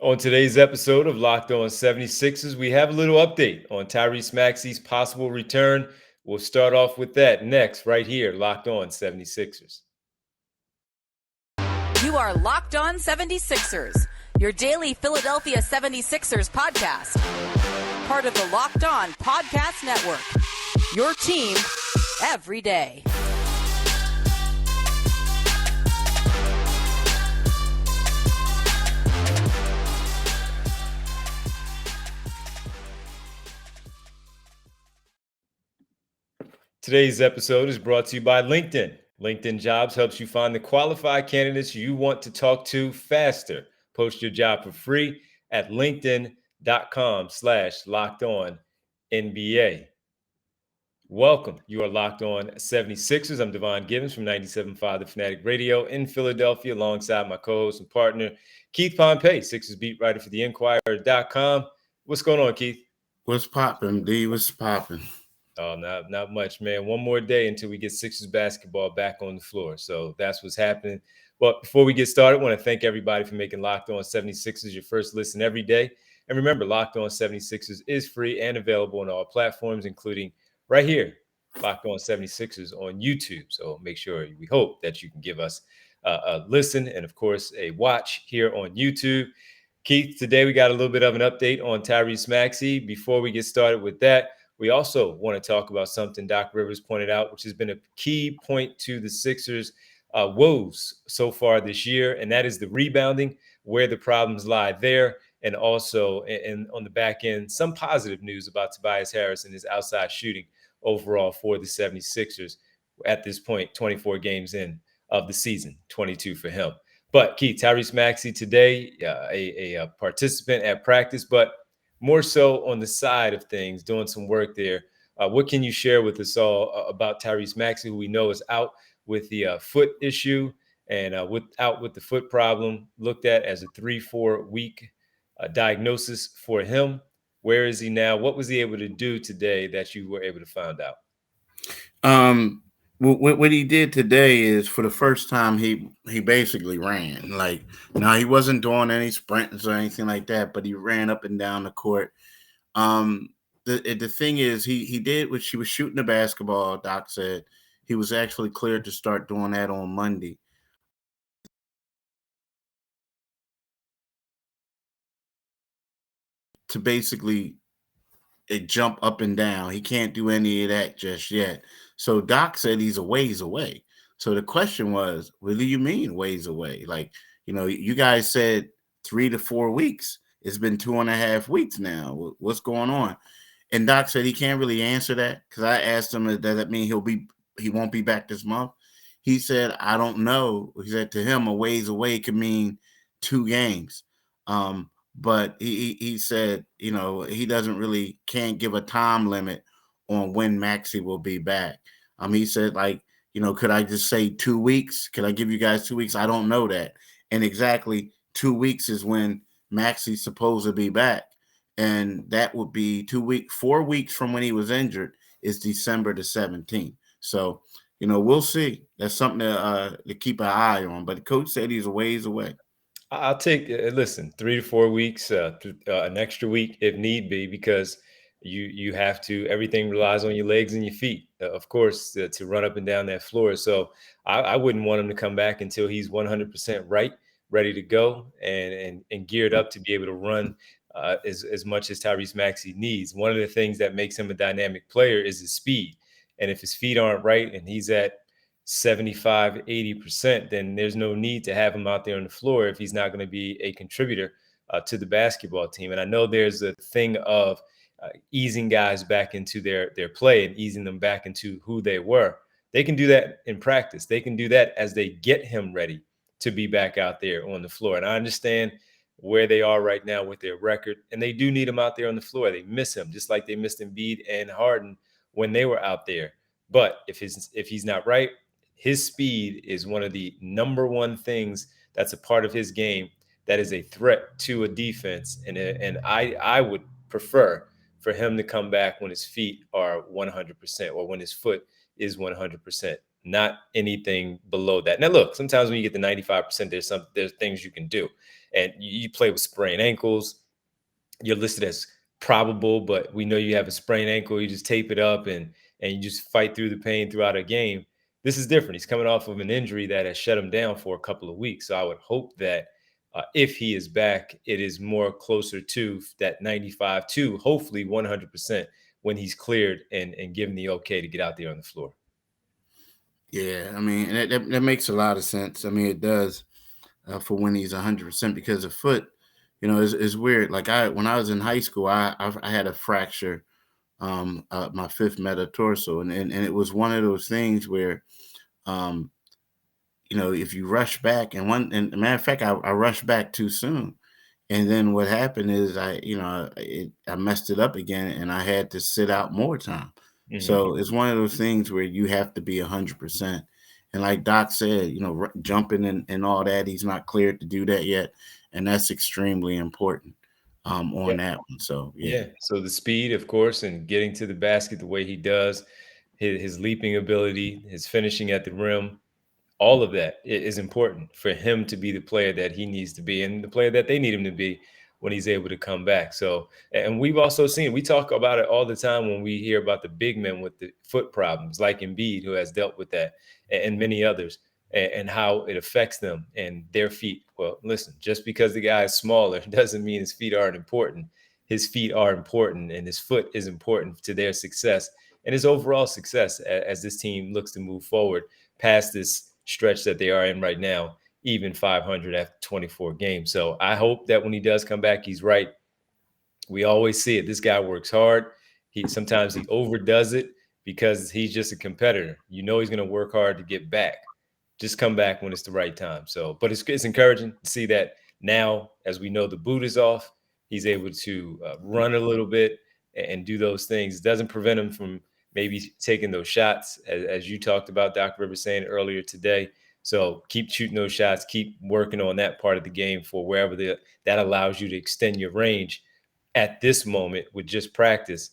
On today's episode of Locked On 76ers, we have a little update on Tyrese Maxey's possible return. We'll start off with that next, right here, Locked On 76ers. You are Locked On 76ers, your daily Philadelphia 76ers podcast. Part of the Locked On Podcast Network, your team every day. Today's episode is brought to you by LinkedIn. LinkedIn Jobs helps you find the qualified candidates you want to talk to faster. Post your job for free at linkedin.com/lockedonnba. Welcome. You are Locked On 76ers. I'm Devon Gibbons from 97.5 The Fanatic Radio in Philadelphia, alongside my co-host and partner, Keith Pompey, Sixers beat writer for TheInquirer.com. What's going on, Keith? What's popping, D? What's popping? Oh, not much, man. One more day until we get Sixers basketball back on the floor. So that's what's happening. But before we get started, I want to thank everybody for making Locked On 76ers your first listen every day. And remember, Locked On 76ers is free and available on all platforms, including right here, Locked On 76ers on YouTube. So make sure, we hope that you can give us a listen and, of course, a watch here on YouTube. Keith, today we got a little bit of an update on Tyrese Maxey. Before we get started with that, we also want to talk about something Doc Rivers pointed out, which has been a key point to the Sixers' woes so far this year, and that is the rebounding, where the problems lie there, and also on the back end, some positive news about Tobias Harris and his outside shooting overall for the 76ers at this point, 24 games in of the season, 22 for him. But Keith, Tyrese Maxey today, a participant at practice, but more so on the side of things, doing some work there. What can you share with us all about Tyrese Maxey, who we know is out with the foot issue and out with the foot problem, looked at as a 3-4 week diagnosis for him? Where is he now? What was he able to do today that you were able to find out? What he did today is, for the first time, he basically ran. Like, now he wasn't doing any sprints or anything like that, but he ran up and down the court. The thing is, he did what she was shooting the basketball. Doc said he was actually cleared to start doing that on Monday. To basically jump up and down. He can't do any of that just yet. So Doc said he's a ways away. So the question was, what do you mean ways away? Like, you guys said 3 to 4 weeks. It's been 2.5 weeks now. What's going on? And Doc said he can't really answer that, because I asked him, does that mean he won't be back this month? He said, I don't know. He said to him, a ways away could mean 2 games. But he said, he can't give a time limit on when Maxey will be back. He said, could I just say 2 weeks? Could I give you guys 2 weeks? I don't know that. And exactly 2 weeks is when Maxey's supposed to be back. And that would be 4 weeks from when he was injured is December the 17th. So, we'll see. That's something to keep an eye on. But the coach said he's a ways away. I'll take, 3 to 4 weeks, an extra week if need be, because you have to, everything relies on your legs and your feet, of course, to run up and down that floor. So I wouldn't want him to come back until he's 100% right, ready to go, and geared up to be able to run as much as Tyrese Maxey needs. One of the things that makes him a dynamic player is his speed. And if his feet aren't right and he's at 75, 80%, then there's no need to have him out there on the floor if he's not going to be a contributor to the basketball team. And I know there's a thing of easing guys back into their play and easing them back into who they were. They can do that in practice. They can do that as they get him ready to be back out there on the floor. And I understand where they are right now with their record, and they do need him out there on the floor. They miss him, just like they missed Embiid and Harden when they were out there. But if he's not right, his speed is one of the number one things that's a part of his game that is a threat to a defense. And I would prefer for him to come back when his feet are 100% or when his foot is 100%, not anything below that. Now, look, sometimes when you get to 95%, there's things you can do. and you play with sprained ankles. You're listed as probable, but we know you have a sprained ankle. You just tape it up and you just fight through the pain throughout a game. This is different. He's coming off of an injury that has shut him down for a couple of weeks. So I would hope that if he is back, it is more closer to that 95 to hopefully 100% when he's cleared and given the okay to get out there on the floor. Yeah, I mean, that makes a lot of sense. I mean, it does for when he's 100% because the foot, is weird. Like when I was in high school, I had a fracture, my fifth metatarsal, and it was one of those things where, if you rush back and matter of fact, I rushed back too soon. And then what happened is I messed it up again and I had to sit out more time. Mm-hmm. So it's one of those things where you have to be 100%. And like Doc said, jumping and all that, he's not cleared to do that yet. And that's extremely important on that one. So, yeah. So the speed, of course, and getting to the basket the way he does, his leaping ability, his finishing at the rim, all of that is important for him to be the player that he needs to be and the player that they need him to be when he's able to come back. So, and we've also seen, we talk about it all the time when we hear about the big men with the foot problems, like Embiid, who has dealt with that, and many others, and how it affects them and their feet. Well, listen, just because the guy is smaller doesn't mean his feet aren't important. His feet are important, and his foot is important to their success and his overall success as this team looks to move forward past this stretch that they are in right now, even 500 after 24 games. So I hope that when he does come back, he's right. We always see it. This guy works hard. Sometimes he overdoes it because he's just a competitor. He's going to work hard to get back. Just come back when it's the right time. So, but it's encouraging to see that now, as we know, the boot is off. He's able to run a little bit and do those things. It doesn't prevent him from maybe taking those shots, as you talked about, Dr. Rivers saying earlier today. So keep shooting those shots, keep working on that part of the game for wherever that allows you to extend your range at this moment with just practice,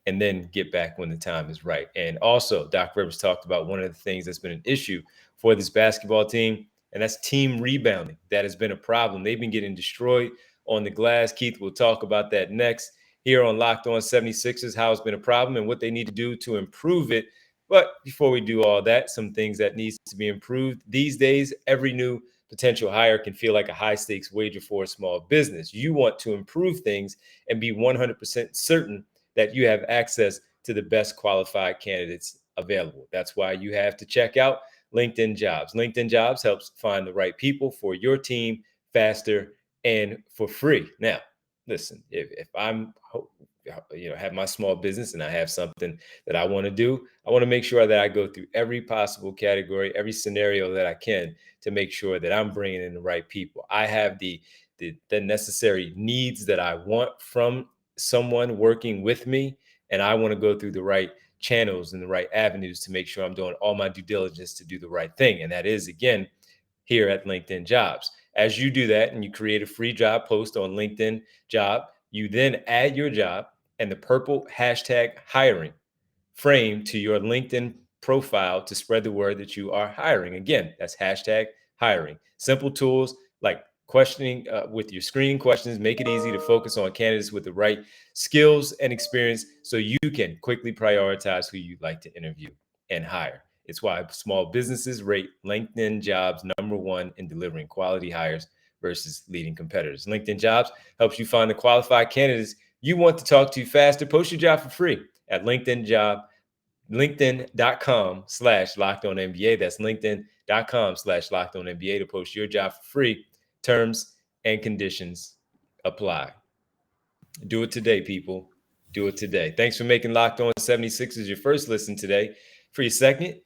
and then get back when the time is right. And also, Doc Rivers talked about one of the things that's been an issue for this basketball team, and that's team rebounding. That has been a problem. They've been getting destroyed on the glass. Keith will talk about that next here on Locked On 76ers, how it's been a problem and what they need to do to improve it. But before we do all that, some things that needs to be improved. These days, every new potential hire can feel like a high-stakes wager for a small business. You want to improve things and be 100% certain that you have access to the best qualified candidates available. That's why you have to check out LinkedIn Jobs. LinkedIn Jobs helps find the right people for your team faster and for free. Now, listen, if I'm, have my small business and I have something that I want to do, I want to make sure that I go through every possible category, every scenario that I can to make sure that I'm bringing in the right people. I have the necessary needs that I want from someone working with me, and I want to go through the right channels and the right avenues to make sure I'm doing all my due diligence to do the right thing. And that is, again, here at LinkedIn Jobs. As you do that and you create a free job post on LinkedIn Job, you then add your job and the purple hashtag hiring frame to your LinkedIn profile to spread the word that you are hiring. Again, that's hashtag hiring. Simple tools like questioning with your screening questions make it easy to focus on candidates with the right skills and experience so you can quickly prioritize who you'd like to interview and hire. It's why small businesses rate LinkedIn Jobs #1 in delivering quality hires versus leading competitors. LinkedIn Jobs helps you find the qualified candidates you want to talk to faster. Post your job for free at LinkedIn.com/LockedOnNBA. That's LinkedIn.com/LockedOnNBA to post your job for free. Terms and conditions apply. Do it today, people. Do it today. Thanks for making Locked On 76ers your first listen today. For your second,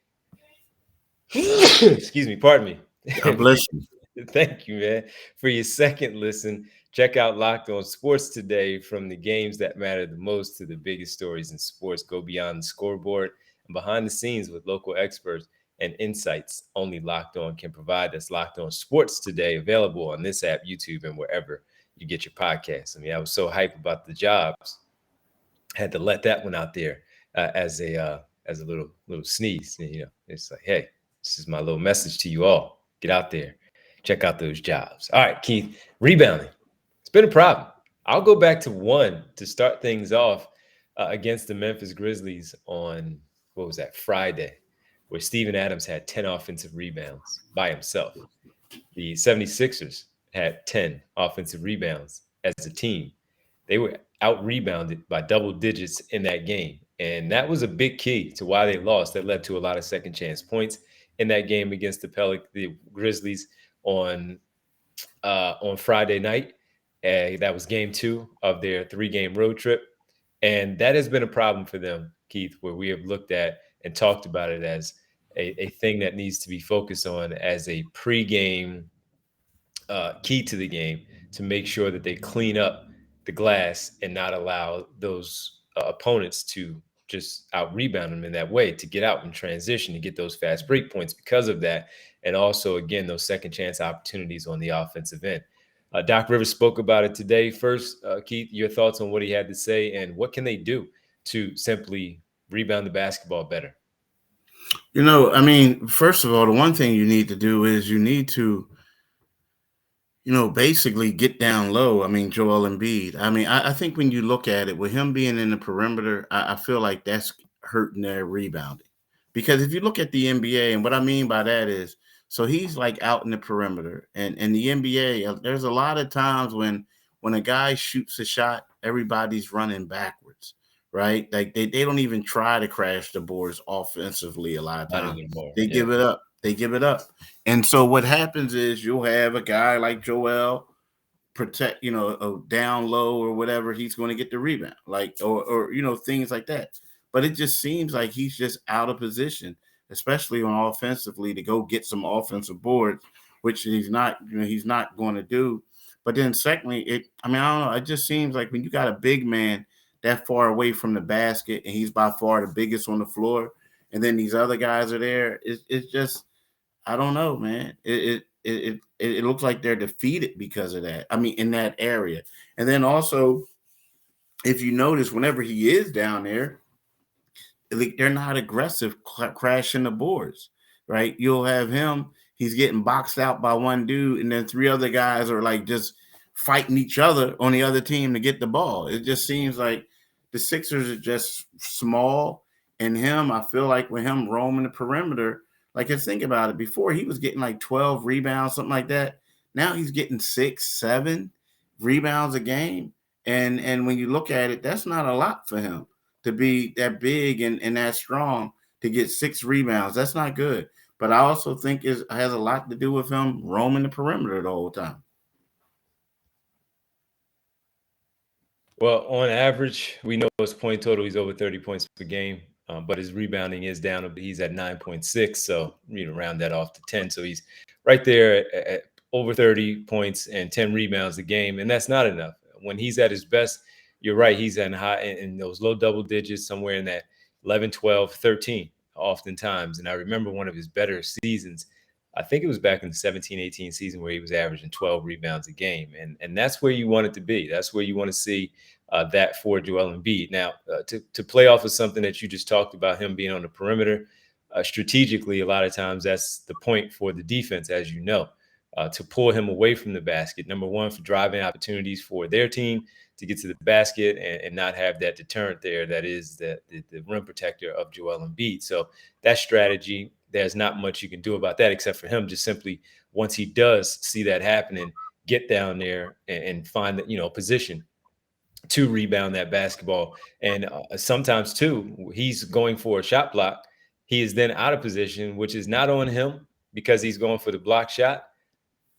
excuse me, pardon me. God bless you. Thank you, man. For your second listen, check out Locked On Sports today. From the games that matter the most to the biggest stories in sports, go beyond the scoreboard and behind the scenes with local experts and insights only Locked On can provide. That's Locked On Sports today, available on this app, YouTube, and wherever you get your podcasts. I mean, I was so hyped about the jobs. Had to let that one out there as a little sneeze. It's like, hey, this is my little message to you all. Get out there check out those jobs. All right, Keith, rebounding. It's been a problem. I'll go back to one to start things off against the Memphis Grizzlies on, what was that, Friday, where Steven Adams had 10 offensive rebounds by himself. The 76ers had 10 offensive rebounds as a team. They were out rebounded by double digits in that game. And that was a big key to why they lost. That led to a lot of second chance points in that game against the Grizzlies on Friday night. That was game 2 of their 3-game road trip. And that has been a problem for them, Keith, where we have looked at and talked about it as a thing that needs to be focused on as a pregame key to the game, to make sure that they clean up the glass and not allow those opponents to just out rebound them in that way, to get out in transition, to get those fast break points because of that. And also, again, those second chance opportunities on the offensive end. Doc Rivers spoke about it today. First, Keith, your thoughts on what he had to say and what can they do to simply rebound the basketball better? I mean, first of all, the one thing you need to do is you need to, basically get down low. I mean, Joel Embiid. I mean, I think when you look at it, with him being in the perimeter, I feel like that's hurting their rebounding. Because if you look at the NBA, and what I mean by that is, so he's like out in the perimeter, and in the NBA, there's a lot of times when a guy shoots a shot, everybody's running backwards, right? Like they don't even try to crash the boards offensively a lot of Not times. anymore. They give it up. They give it up. And so what happens is you'll have a guy like Joel protect, down low or whatever, he's going to get the rebound, like, or things like that. But it just seems like he's just out of position, especially on offensively, to go get some offensive boards, which he's not going to do. But then secondly, I don't know. It just seems like when you got a big man that far away from the basket and he's by far the biggest on the floor, and then these other guys are there, it's just, I don't know, man. It looks like they're defeated because of that. I mean, in that area. And then also, if you notice, whenever he is down there, they're not aggressive crashing the boards, right? You'll have him, he's getting boxed out by one dude, and then 3 other guys are like just fighting each other on the other team to get the ball. It just seems like the Sixers are just small, and I feel like with him roaming the perimeter, like, just think about it. Before, he was getting like 12 rebounds, something like that. Now he's getting 6, 7 rebounds a game. And when you look at it, that's not a lot for him to be that big and that strong to get 6 rebounds. That's not good. But I also think it has a lot to do with him roaming the perimeter the whole time. Well, on average, we know his point total, he's over 30 points per game, but his rebounding is down. He's at 9.6, so round that off to 10. So he's right there at over 30 points and 10 rebounds a game, and that's not enough. When he's at his best, you're right, he's in those low double digits, somewhere in that 11, 12, 13 oftentimes. And I remember one of his better seasons, I think it was back in the 17-18 season, where he was averaging 12 rebounds a game. And that's where you want it to be. That's where you want to see that for Joel Embiid. Now, to play off of something that you just talked about, him being on the perimeter, strategically, a lot of times that's the point for the defense, as you know, to pull him away from the basket. Number one, for driving opportunities for their team to get to the basket and not have that deterrent there that is the rim protector of Joel Embiid. So that strategy, there's not much you can do about that, except for him just simply, once he does see that happening, get down there and find that, position to rebound that basketball. And sometimes too, he's going for a shot block. He is then out of position, which is not on him because he's going for the block shot.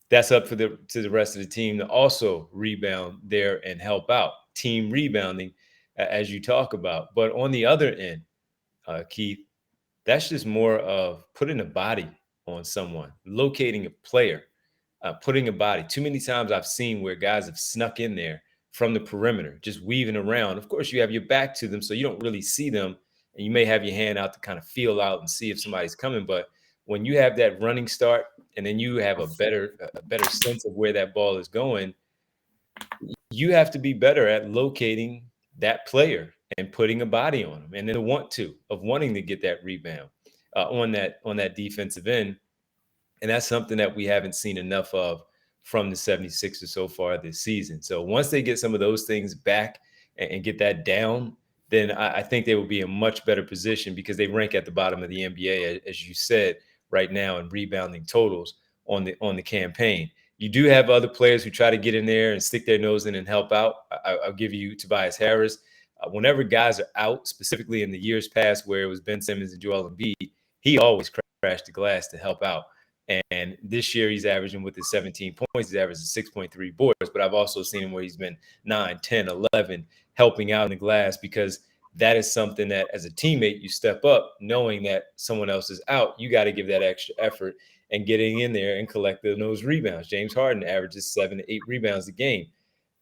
That's up to the rest of the team to also rebound there and help out. Team rebounding, as you talk about. But on the other end, Keith, that's just more of putting a body on someone, locating a player, putting a body. Too many times I've seen where guys have snuck in there from the perimeter, just weaving around. Of course, you have your back to them, so you don't really see them, and you may have your hand out to kind of feel out and see if somebody's coming. But when you have that running start, and then you have a better sense of where that ball is going, you have to be better at locating that player and putting a body on them, and then wanting to get that rebound on that defensive end. And that's something that we haven't seen enough of from the 76ers so far this season. So once they get some of those things back and get that down, then I think they will be in a much better position because they rank at the bottom of the NBA, as you said, right now in rebounding totals on the campaign. You do have other players who try to get in there and stick their nose in and help out. I'll give you Tobias Harris. Whenever guys are out, specifically in the years past where it was Ben Simmons and Joel Embiid, he always crashed the glass to help out. And this year he's averaging with his 17 points, he's averaging 6.3 boards. But I've also seen him where he's been 9, 10, 11, helping out in the glass, because that is something that as a teammate, you step up knowing that someone else is out. You got to give that extra effort and getting in there and collecting those rebounds. James Harden averages 7 to 8 rebounds a game.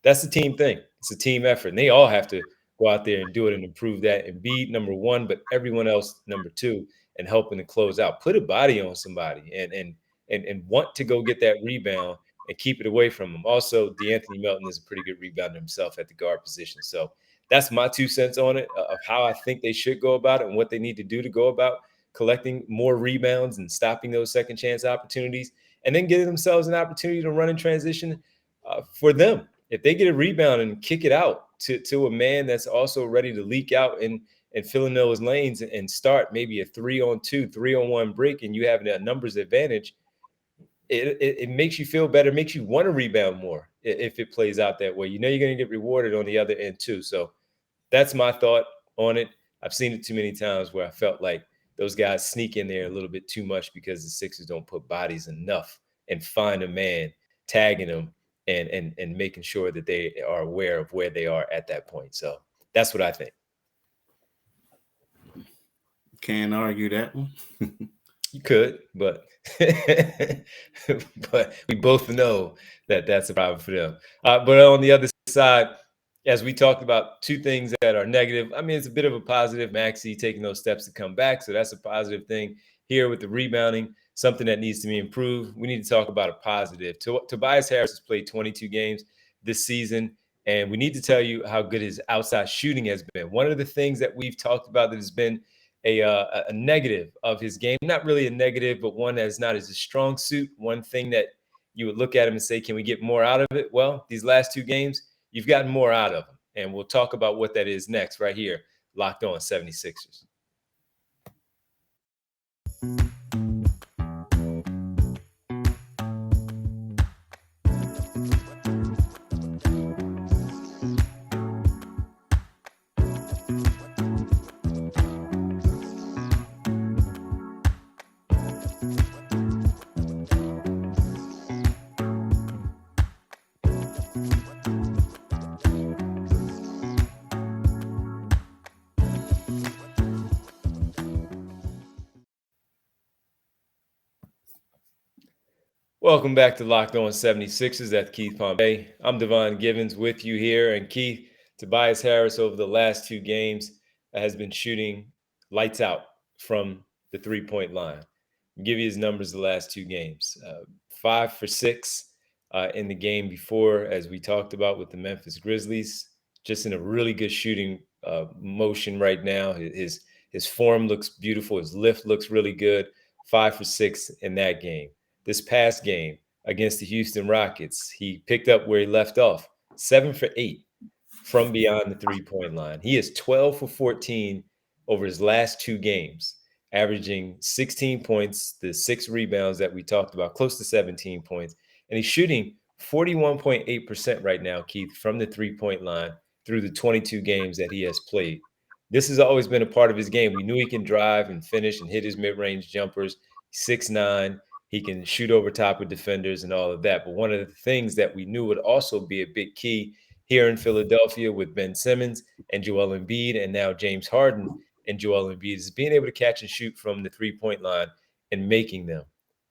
That's a team thing. It's a team effort. And they all have to go out there and do it and improve that and be number one, but everyone else number two, and helping to close out. Put a body on somebody and want to go get that rebound and keep it away from them. Also, DeAnthony Melton is a pretty good rebounder himself at the guard position. So that's my 2 cents on it, of how I think they should go about it and what they need to do to go about collecting more rebounds and stopping those second chance opportunities, and then giving themselves an opportunity to run in transition for them. If they get a rebound and kick it out to a man that's also ready to leak out and fill in those lanes and start maybe a 3-on-2, 3-on-1 break, and you have a numbers advantage, it makes you feel better, makes you want to rebound more if it plays out that way. You know you're going to get rewarded on the other end too. So that's my thought on it. I've seen it too many times where I felt like those guys sneak in there a little bit too much because the Sixers don't put bodies enough and find a man, tagging them and making sure that they are aware of where they are at that point. So that's what I think. Can't argue that one. You could, but but we both know that that's a problem for them. But on the other side, as we talked about, 2 things that are negative. I mean, it's a bit of a positive. Maxey taking those steps to come back, so that's a positive thing. Here with the rebounding, something that needs to be improved. We need to talk about a positive. Tobias Harris has played 22 games this season, and we need to tell you how good his outside shooting has been. One of the things that we've talked about that has been a negative of his game, not really a negative, but one that's not as a strong suit. One thing that you would look at him and say, can we get more out of it? Well, these last 2 games, you've gotten more out of him. And we'll talk about what that is next right here, Locked On 76ers. Welcome back to Locked On 76ers. That's Keith Pompey. I'm Devon Givens with you here. And Keith, Tobias Harris over the last 2 games has been shooting lights out from the 3-point line. I'll give you his numbers the last 2 games. 5 for 6 in the game before, as we talked about with the Memphis Grizzlies. Just in a really good shooting motion right now. His form looks beautiful. His lift looks really good. 5 for 6 in that game. This past game against the Houston Rockets, he picked up where he left off, 7 for 8 from beyond the 3-point line. He is 12 for 14 over his last 2 games, averaging 16 points, the 6 rebounds that we talked about, close to 17 points. And he's shooting 41.8% right now, Keith, from the 3-point line through the 22 games that he has played. This has always been a part of his game. We knew he can drive and finish and hit his mid-range jumpers. 6'9". He can shoot over top of defenders and all of that. But one of the things that we knew would also be a big key here in Philadelphia with Ben Simmons and Joel Embiid, and now James Harden and Joel Embiid, is being able to catch and shoot from the 3-point line and making them.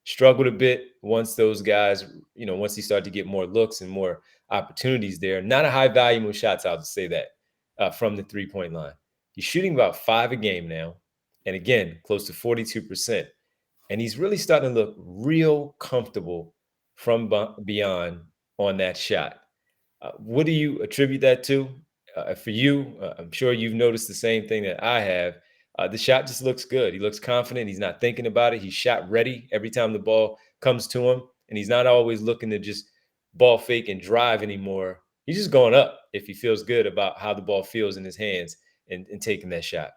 Struggled a bit once those guys, once he started to get more looks and more opportunities there. Not a high volume of shots, I'll just say that, from the 3-point line. He's shooting about 5 a game now. And again, close to 42%. And he's really starting to look real comfortable from beyond on that shot. What do you attribute that to? For you, I'm sure you've noticed the same thing that I have. The shot just looks good. He looks confident. He's not thinking about it. He's shot ready every time the ball comes to him, and he's not always looking to just ball fake and drive anymore. He's just going up if he feels good about how the ball feels in his hands and taking that shot.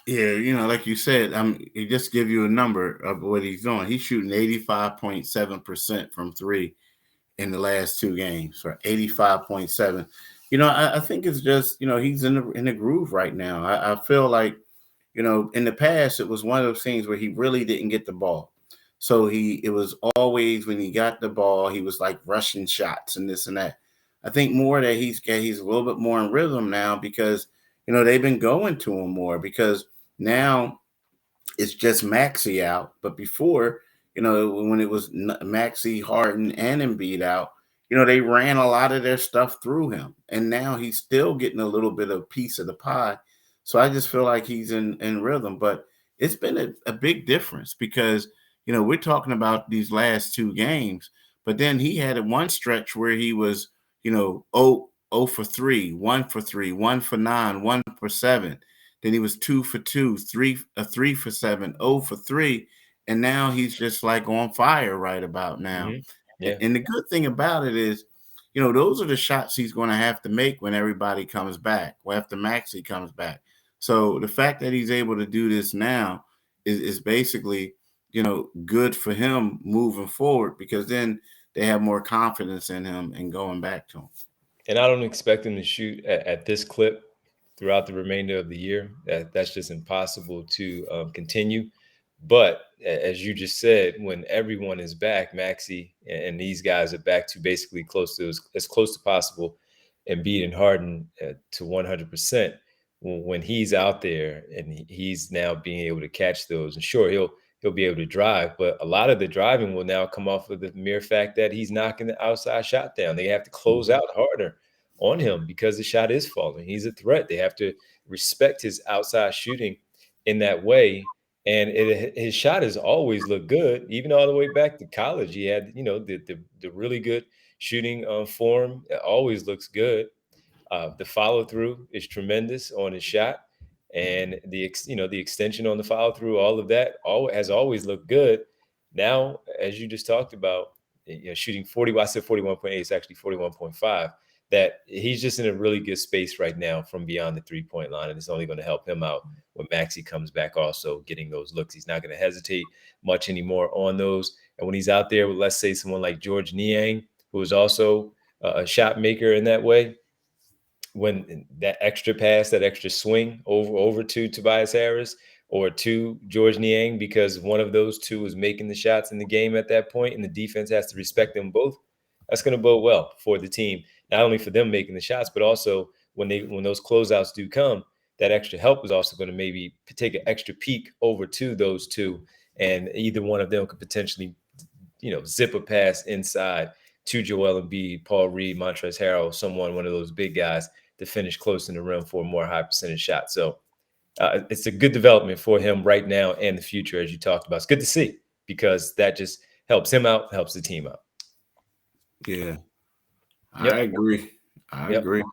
Yeah, like you said, he just give you a number of what he's doing. He's shooting 85.7% from three in the last two games, or 85.7. I think it's just, he's in the groove right now. I feel like, in the past, it was one of those things where he really didn't get the ball. So it was always when he got the ball, he was like rushing shots and this and that. I think more that he's a little bit more in rhythm now because, they've been going to him more because now it's just Maxey out. But before, when it was Maxey, Harden, and Embiid out, they ran a lot of their stuff through him. And now he's still getting a little bit of piece of the pie. So I just feel like he's in rhythm. But it's been a big difference because, we're talking about these last two games. But then he had one stretch where he was, 0 for 3, 1 for 3, 1 for 9, 1 for 7. Then he was 2 for 2, 3 for 7, 0 for 3. And now he's just like on fire right about now. Mm-hmm. Yeah. And the good thing about it is, those are the shots he's going to have to make when everybody comes back, or after Maxey comes back. So the fact that he's able to do this now is basically, good for him moving forward because then they have more confidence in him and going back to him. And I don't expect him to shoot at this clip throughout the remainder of the year. That's just impossible to continue. But as you just said, when everyone is back, Maxey and these guys are back to basically as close to possible, Embiid and Harden to 100%. When he's out there and he's now being able to catch those, and sure he'll be able to drive, but a lot of the driving will now come off of the mere fact that he's knocking the outside shot down. They have to close out harder on him because the shot is falling. He's a threat. They have to respect his outside shooting in that way. And his shot has always looked good, even all the way back to college. He had, the really good shooting form. It always looks good. The follow through is tremendous on his shot, and the extension on the follow through, all of that, has always looked good. Now, as you just talked about, shooting 40. I said 41.8. It's actually 41.5. That he's just in a really good space right now from beyond the 3-point line, and it's only going to help him out when Maxey comes back. Also, getting those looks, he's not going to hesitate much anymore on those. And when he's out there with, let's say, someone like George Niang, who is also a shot maker in that way, when that extra pass, that extra swing over to Tobias Harris or to George Niang, because one of those two is making the shots in the game at that point, and the defense has to respect them both, that's going to bode well for the team. Not only for them making the shots, but also when those closeouts do come, that extra help is also going to maybe take an extra peek over to those two, and either one of them could potentially, zip a pass inside to Joel Embiid, Paul Reed, Montrezl Harrell, one of those big guys to finish close in the rim for a more high percentage shot. So it's a good development for him right now and the future, as you talked about. It's good to see because that just helps him out, helps the team out. Yeah. Yep. I agree. I agree.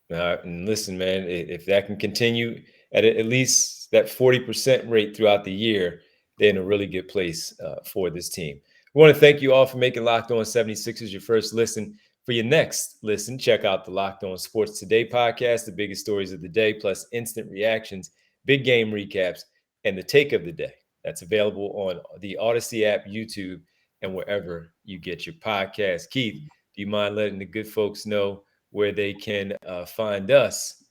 And listen, man, if that can continue at least that 40% rate throughout the year, they're in a really good place for this team. We want to thank you all for making Locked On 76ers your first listen. For your next listen, check out the Locked On Sports Today podcast, the biggest stories of the day, plus instant reactions, big game recaps, and the take of the day. That's available on the Odyssey app, YouTube, and wherever you get your podcast. Keith, do you mind letting the good folks know where they can find us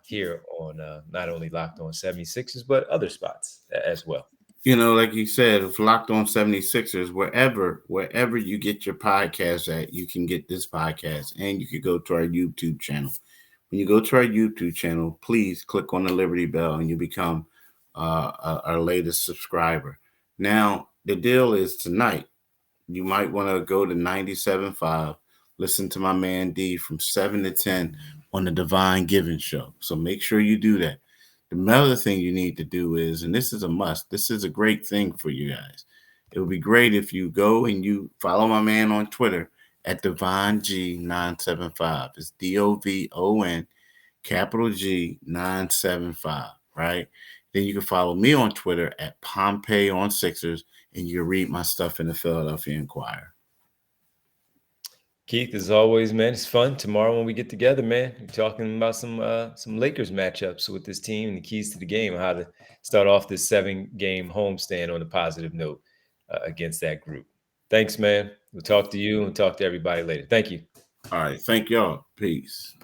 here on not only Locked On 76ers, but other spots as well? Like you said, it's Locked On 76ers, wherever you get your podcast at, you can get this podcast, and you can go to our YouTube channel. When you go to our YouTube channel, please click on the Liberty Bell and you become our latest subscriber. Now, the deal is tonight, you might want to go to 97.5, listen to my man D from 7 to 10 on the Divine Giving Show. So make sure you do that. The other thing you need to do is, and this is a must, this is a great thing for you guys. It would be great if you go and you follow my man on Twitter at Divine G975. It's DOVON capital G 975, right? Then you can follow me on Twitter at Pompey on Sixers, and you read my stuff in the Philadelphia Inquirer. Keith, as always, man, it's fun. Tomorrow when we get together, man, we're talking about some Lakers matchups with this team and the keys to the game, how to start off this 7-game homestand on a positive note against that group. Thanks, man. We'll talk to you and talk to everybody later. Thank you. All right. Thank y'all. Peace.